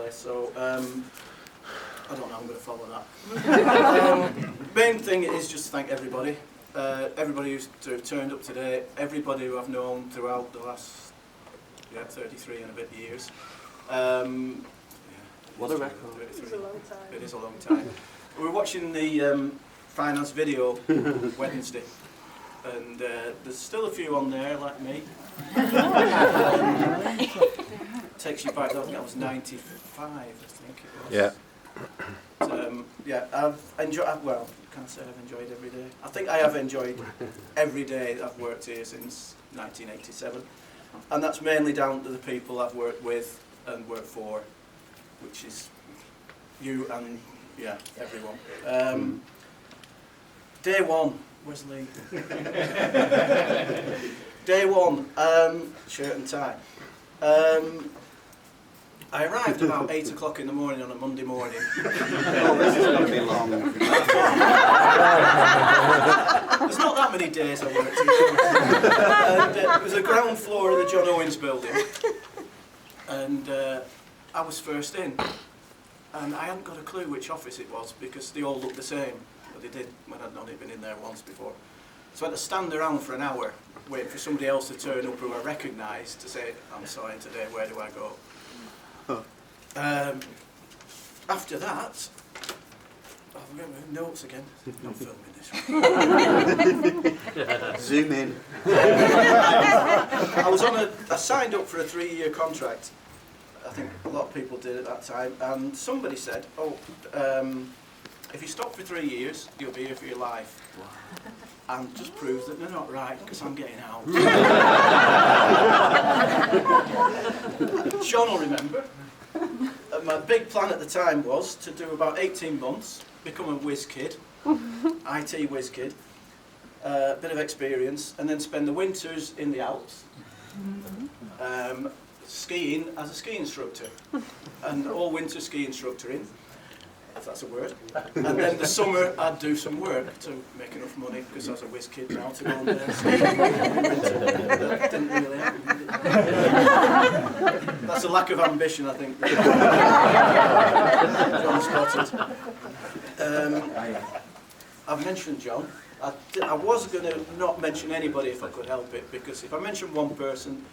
place, so I don't know how I'm going to follow that. Main thing is just to thank everybody. Everybody who's turned up today, everybody who I've known throughout the last 33 and a bit years. What a record. It is a long time. It is a long time. We were watching the finance video Wednesday, and there's still a few on there like me. Takes you back, I think that was 95, I think it was. Yeah. Yeah, I've enjoyed, well, can't say I've enjoyed every day. I think I have enjoyed every day I've worked here since 1987. And that's mainly down to the people I've worked with and worked for, which is you and, yeah, everyone. Day one, where's Lee? Day one, shirt and tie. I arrived about 8 o'clock in the morning on a Monday morning. Oh, this is going to be long. There's not that many days I worked here. And it was the ground floor of the John Owens building. And I was first in. And I hadn't got a clue which office it was because they all looked the same. But they did when I'd not been in there once before. So I had to stand around for an hour waiting for somebody else to turn up who I recognised to say, I'm sorry today, where do I go? After that, I've got my notes again. Not filming this one. Zoom in. I signed up for a 3-year contract. I think a lot of people did at that time, and somebody said, "Oh, if you stop for 3 years, you'll be here for your life." And just proves that they're not right because I'm getting out. Sean will remember. My big plan at the time was to do about 18 months, become a whiz kid, IT whiz kid, bit of experience, and then spend the winters in the Alps, skiing as a ski instructor, and all winter ski instructoring, if that's a word. And then the summer I'd do some work to make enough money, because I was a whiz kid now, to go and ski in the winter. That didn't really happen, did it? That's a lack of ambition, I think. John spotted. I've mentioned John. I was going to not mention anybody if I could help it, because if I mention one person,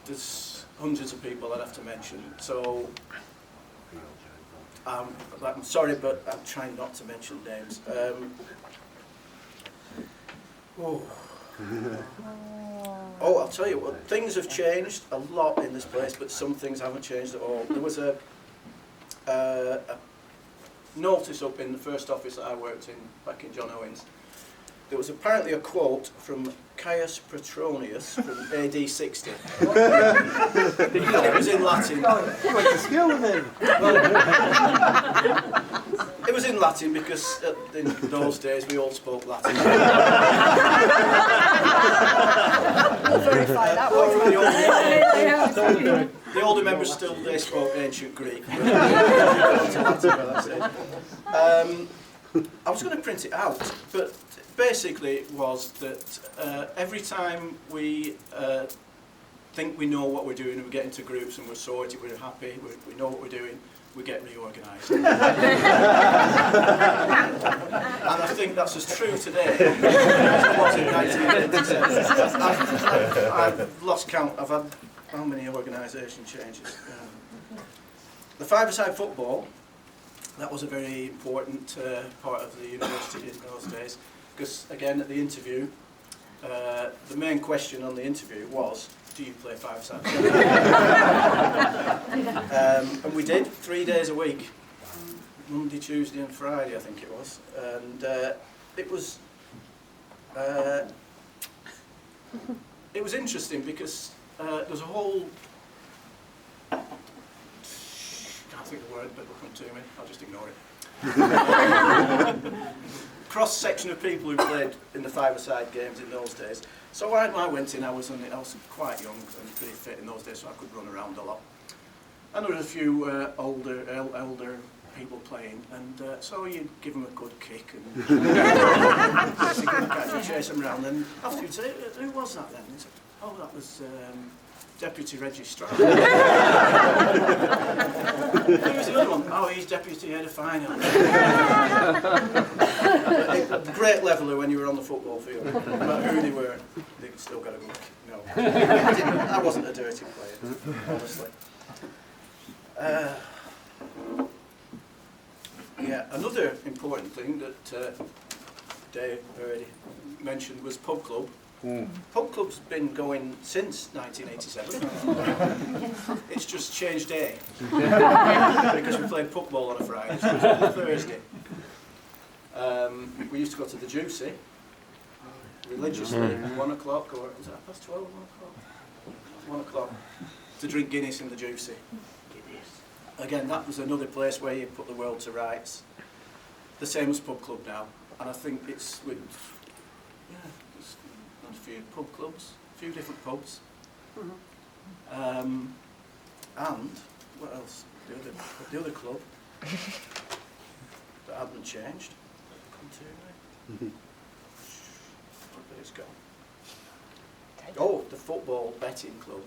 there's hundreds of people I'd have to mention. So I'm sorry, but I'm trying not to mention names. I'll tell you what, things have changed a lot in this place, but some things haven't changed at all. There was a notice up in the first office that I worked in back in John Owens. There was apparently a quote from Caius Petronius from AD 60. And it was in Latin. You went to school with him. Well, it was in Latin because in those days we all spoke Latin. Verify that one. The older members still, they spoke ancient Greek. I was going to print it out, but basically it was that every time we think we know what we're doing and we get into groups and we're sorted, we're happy, we know what we're doing, we get reorganised. And I think that's as true today as it was in 1987. I've lost count. I've had how many organisation changes. The five-a-side football, that was a very important part of the university in those days, because again at the interview, the main question on the interview was, do you play five-a-side football? And we did, 3 days a week, Monday, Tuesday and Friday I think it was, and it was interesting because there was a whole, I can't think of the word, but it'll come to me, I'll just ignore it. Cross-section of people who played in the five-a-side games in those days. So when I went in, I was quite young and pretty fit in those days, so I could run around a lot. And there was a few elder people playing, and so you'd give them a good kick and basically chase them around. And after you'd say, who was that then? He'd say, oh, that was Deputy Registrar. Who was the other one? Oh, he's deputy head of finance. A great leveller when you were on the football field. No matter who they were, they still got a good. No, I wasn't a dirty player, honestly. Yeah, another important thing that Dave already mentioned was pub club. Pub club's been going since 1987. It's just changed day. Because we played football on a Friday, so it's on a Thursday. We used to go to the Juicy religiously, 1 o'clock, or was it 12:30, 1 o'clock? 1 o'clock, to drink Guinness in the Juicy. Again, that was another place where you put the world to rights. The same as pub club now, and I think it's with there's a few pub clubs, a few different pubs. And what else? The other club that hasn't changed. But it's gone. Oh, the football betting club.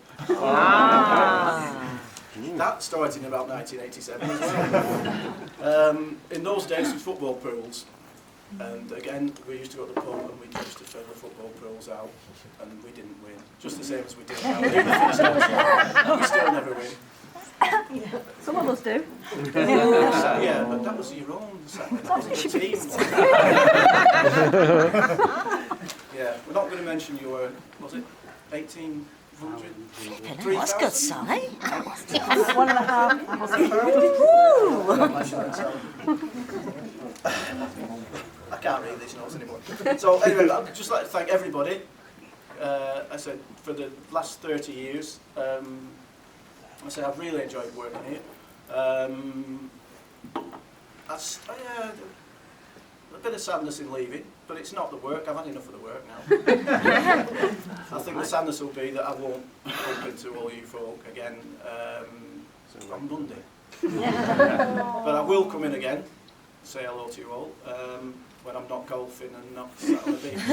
That started in about 1987 as well. In those days, it was football pools. And again, we used to go to the pub and we used to throw the football pools out, and we didn't win. Just the same as we did now. We still never win. Some of us do. Yeah, but that was your own Saturday. That wasn't the team. Yeah, we're not going to mention your, was it 1800? That's good, Sally. 1.5. I can't read these notes anymore. So anyway, I'd just like to thank everybody. I said for the last 30 years. I said I've really enjoyed working here. A bit of sadness in leaving, but it's not the work. I've had enough of the work now. I think the sadness will be that I won't bump into all you folk again on Monday. But I will come in again, say hello to you all, when I'm not golfing and not sat on the beach.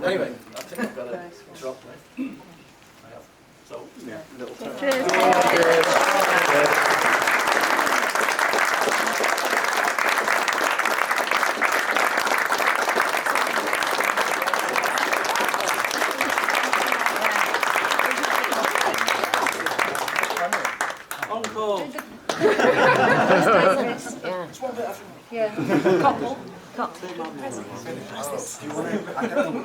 Anyway, I think I've got a drop left. I have. So, yeah, little turn. Encore. It's one bit after. Yeah. Couple. Do you want to?